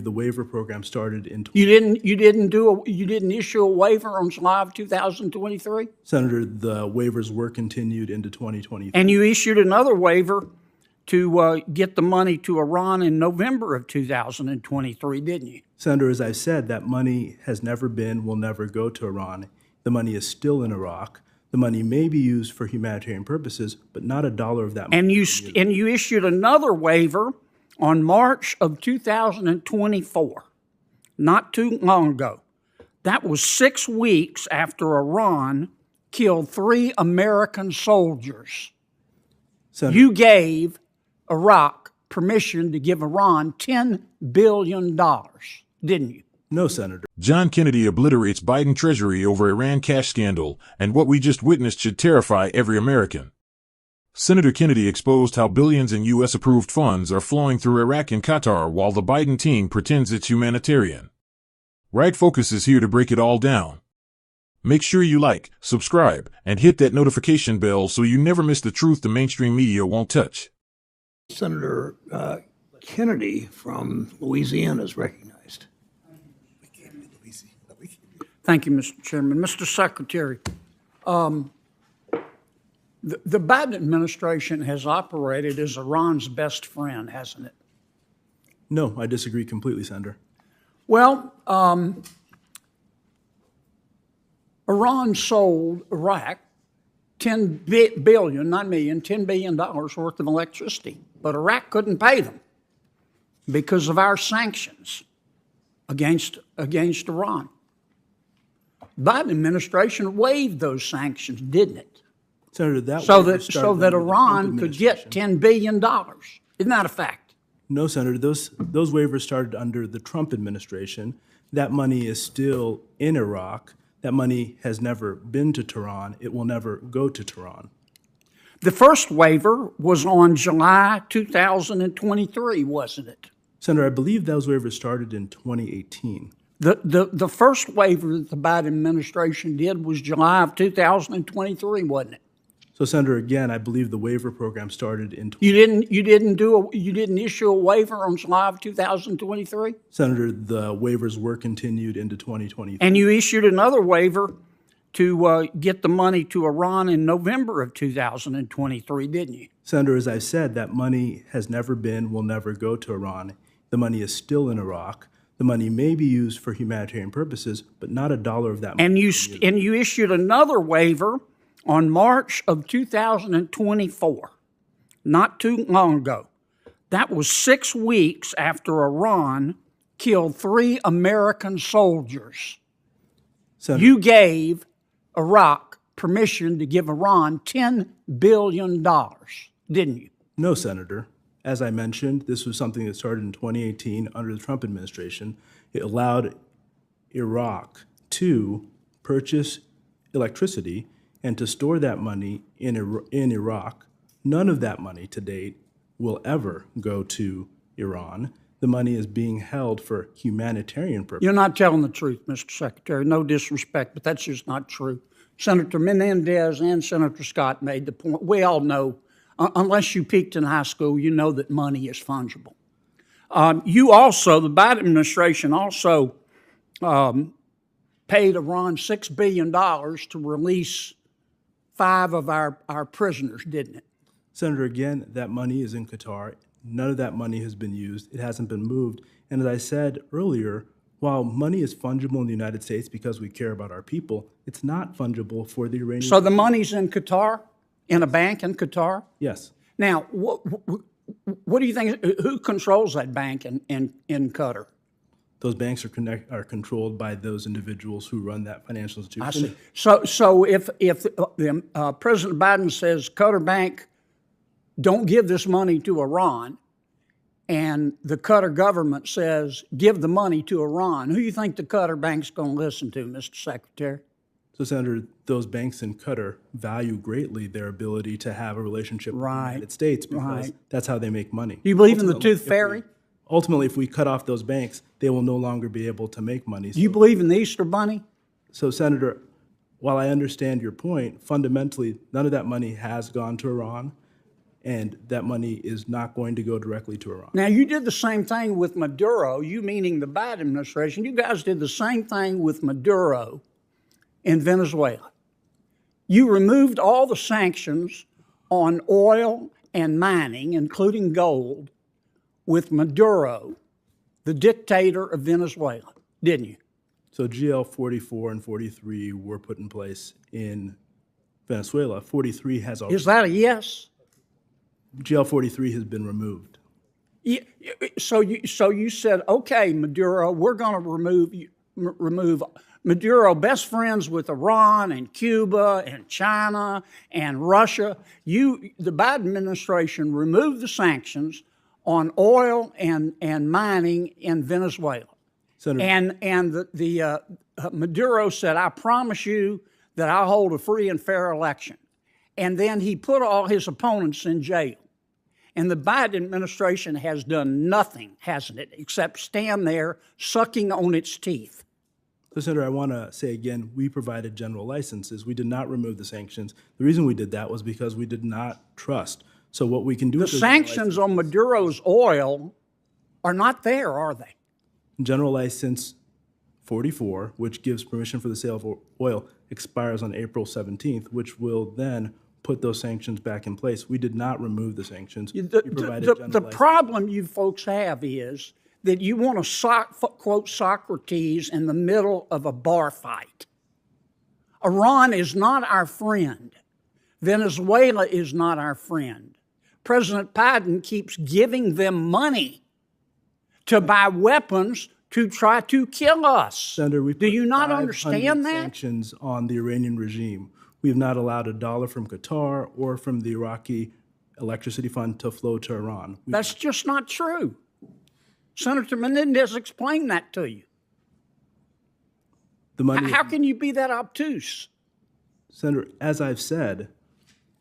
The waiver program started in. You didn't issue a waiver on July of 2023? Senator, the waivers were continued into 2023. And you issued another waiver to get the money to Iran in November of 2023, didn't you? Senator, as I said, that money has never been, will never go to Iran. The money is still in Iraq. The money may be used for humanitarian purposes, but not a dollar of that money. And you issued another waiver on March of 2024, not too long ago. That was 6 weeks after Iran killed 3 American soldiers. Senator, You gave Iraq permission to give Iran $10 billion, didn't you? no, Senator. John Kennedy obliterates Biden Treasury over Iran cash scandal, and what we just witnessed should terrify every American. Senator Kennedy exposed how billions in U.S.-approved funds are flowing through Iraq and Qatar while the Biden team pretends it's humanitarian. Right Focus is here to break it all down. Make sure you like, subscribe, and hit that notification bell so you never miss the truth the mainstream media won't touch. Senator Kennedy from Louisiana is recognized. Thank you, Mr. Chairman. Mr. Secretary, the Biden administration has operated as Iran's best friend, hasn't it? No, I disagree completely, Senator. Well, Iran sold Iraq $10 billion, not million, $10 billion worth of electricity, but Iraq couldn't pay them because of our sanctions against Iran. The Biden administration waived those sanctions, didn't it? Senator, So that Iran could get $10 billion. Isn't that a fact? No, Senator. Those waivers started under the Trump administration. That money is still in Iraq. That money has never been to Tehran. It will never go to Tehran. The first waiver was on July 2023, wasn't it? Senator, I believe those waivers started in 2018. The first waiver that the Biden administration did was July of 2023, wasn't it? So, Senator, again, I believe the waiver program started in. You didn't issue a waiver on July of 2023? Senator, the waivers were continued into 2023. And you issued another waiver to get the money to Iran in November of 2023, didn't you? Senator, as I said, that money has never been, will never go to Iran. The money is still in Iraq. The money may be used for humanitarian purposes, but not a dollar of that money. And you issued another waiver on March of 2024, not too long ago. That was 6 weeks after Iran killed 3 American soldiers. Senator, You gave Iraq permission to give Iran $10 billion, didn't you? no, Senator. As I mentioned, this was something that started in 2018 under the Trump administration. It allowed Iraq to purchase electricity and to store that money in Iraq. None of that money to date will ever go to Iran. The money is being held for humanitarian purposes. You're not telling the truth, Mr. Secretary. No disrespect, but that's just not true. Senator Menendez and Senator Scott made the point. We all know, unless you peaked in high school, you know that money is fungible. The Biden administration also paid Iran $6 billion to release 5 of our prisoners, didn't it? Senator, again, that money is in Qatar. None of that money has been used. It hasn't been moved. And as I said earlier, while money is fungible in the United States because we care about our people, it's not fungible for the Iranian. So the money's in Qatar, in a bank in Qatar? Yes. Now, what do you think? Who controls that bank in Qatar? Those banks are controlled by those individuals who run that financial institution. I see. So if President Biden says Qatar Bank, don't give this money to Iran, and the Qatar government says give the money to Iran, who do you think the Qatar Bank's going to listen to, Mr. Secretary? So, Senator, those banks in Qatar value greatly their ability to have a relationship with the United States because that's how they make money. Do you believe in the tooth fairy? Ultimately, if we cut off those banks, they will no longer be able to make money. Do you believe in the Easter Bunny? So, Senator, while I understand your point, fundamentally, none of that money has gone to Iran. and that money is not going to go directly to Iran. Now, you did the same thing with Maduro, you meaning the Biden administration. You guys did the same thing with Maduro in Venezuela. You removed all the sanctions on oil and mining, including gold, with Maduro, the dictator of Venezuela, didn't you? So GL 44 and 43 were put in place in Venezuela. 43 has already. Is that a yes? GL 43 has been removed. Yeah, so you said, okay, Maduro, we're going to remove Maduro, best friends with Iran and Cuba and China and Russia. The Biden administration removed the sanctions on oil and mining in Venezuela. Senator, And Maduro said, I promise you that I'll hold a free and fair election. And then he put all his opponents in jail. And the Biden administration has done nothing, hasn't it, except stand there sucking on its teeth. So, Senator, I want to say again, we provided general licenses. We did not remove the sanctions. The reason we did that was because we did not trust. So what we can do The with those sanctions on Maduro's oil are not there, are they? General License 44, which gives permission for the sale of oil, expires on April 17th, which will then put those sanctions back in place. We did not remove the sanctions. We provided general The license. problem you folks have is that you want to quote Socrates in the middle of a bar fight. Iran is not our friend. Venezuela is not our friend. President Biden keeps giving them money to buy weapons to try to kill us. Senator, we Do you put not 500 understand that? sanctions on the Iranian regime. We have not allowed $1 from Qatar or from the Iraqi electricity fund to flow to Iran. That's just not true. Senator Menendez explained that to you. The money, How can you be that obtuse? Senator, as I've said,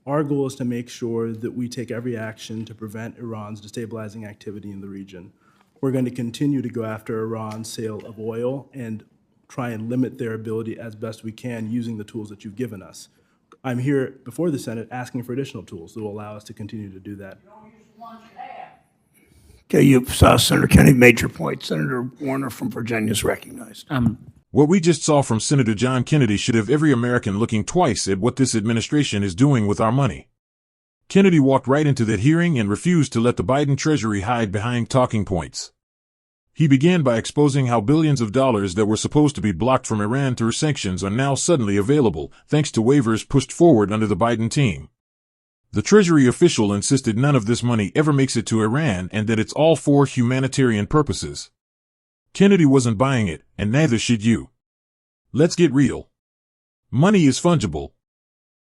our goal is to make sure that we take every action to prevent Iran's destabilizing activity in the region. We're going to continue to go after Iran's sale of oil and try and limit their ability as best we can using the tools that you've given us. I'm here before the Senate asking for additional tools that will allow us to continue to do that. Okay, you saw Senator Kennedy made your point. Senator Warner from Virginia is recognized. What we just saw from Senator John Kennedy should have every American looking twice at what this administration is doing with our money. Kennedy walked right into that hearing and refused to let the Biden Treasury hide behind talking points. He began by exposing how billions of dollars that were supposed to be blocked from Iran through sanctions are now suddenly available, thanks to waivers pushed forward under the Biden team. The Treasury official insisted none of this money ever makes it to Iran and that it's all for humanitarian purposes. Kennedy wasn't buying it, and neither should you. Let's get real. Money is fungible.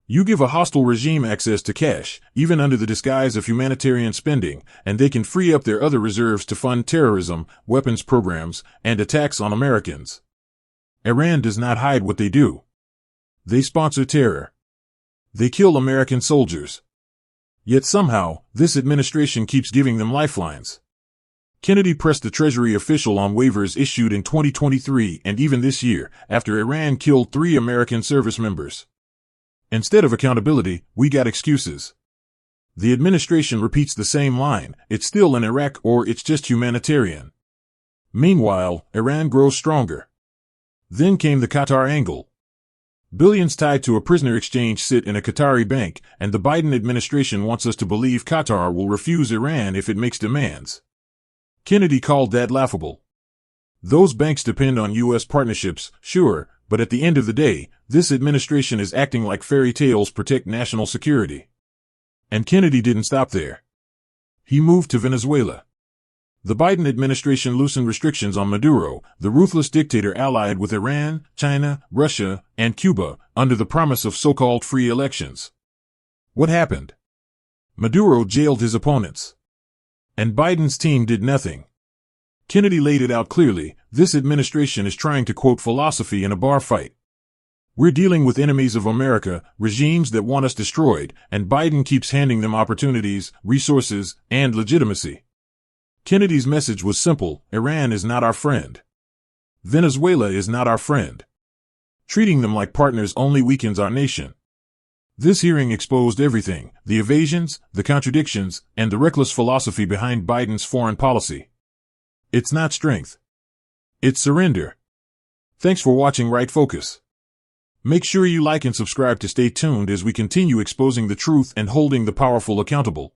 You give a hostile regime access to cash, even under the disguise of humanitarian spending, and they can free up their other reserves to fund terrorism, weapons programs, and attacks on Americans. Iran does not hide what they do. They sponsor terror. They kill American soldiers. Yet somehow, this administration keeps giving them lifelines. Kennedy pressed the Treasury official on waivers issued in 2023 and even this year, after Iran killed 3 American service members. Instead of accountability, we got excuses. The administration repeats the same line, it's still in Iraq or it's just humanitarian. Meanwhile, Iran grows stronger. Then came the Qatar angle. Billions tied to a prisoner exchange sit in a Qatari bank, and the Biden administration wants us to believe Qatar will refuse Iran if it makes demands. Kennedy called that laughable. Those banks depend on U.S. partnerships, sure, but at the end of the day, this administration is acting like fairy tales protect national security. And Kennedy didn't stop there. He moved to Venezuela. The Biden administration loosened restrictions on Maduro, the ruthless dictator allied with Iran, China, Russia, and Cuba, under the promise of so-called free elections. What happened? Maduro jailed his opponents. And Biden's team did nothing. Kennedy laid it out clearly, this administration is trying to quote philosophy in a bar fight. We're dealing with enemies of America, regimes that want us destroyed, and Biden keeps handing them opportunities, resources, and legitimacy. Kennedy's message was simple, Iran is not our friend. Venezuela is not our friend. Treating them like partners only weakens our nation. This hearing exposed everything, the evasions, the contradictions, and the reckless philosophy behind Biden's foreign policy. It's not strength. It's surrender. Thanks for watching Right Focus. Make sure you like and subscribe to stay tuned as we continue exposing the truth and holding the powerful accountable.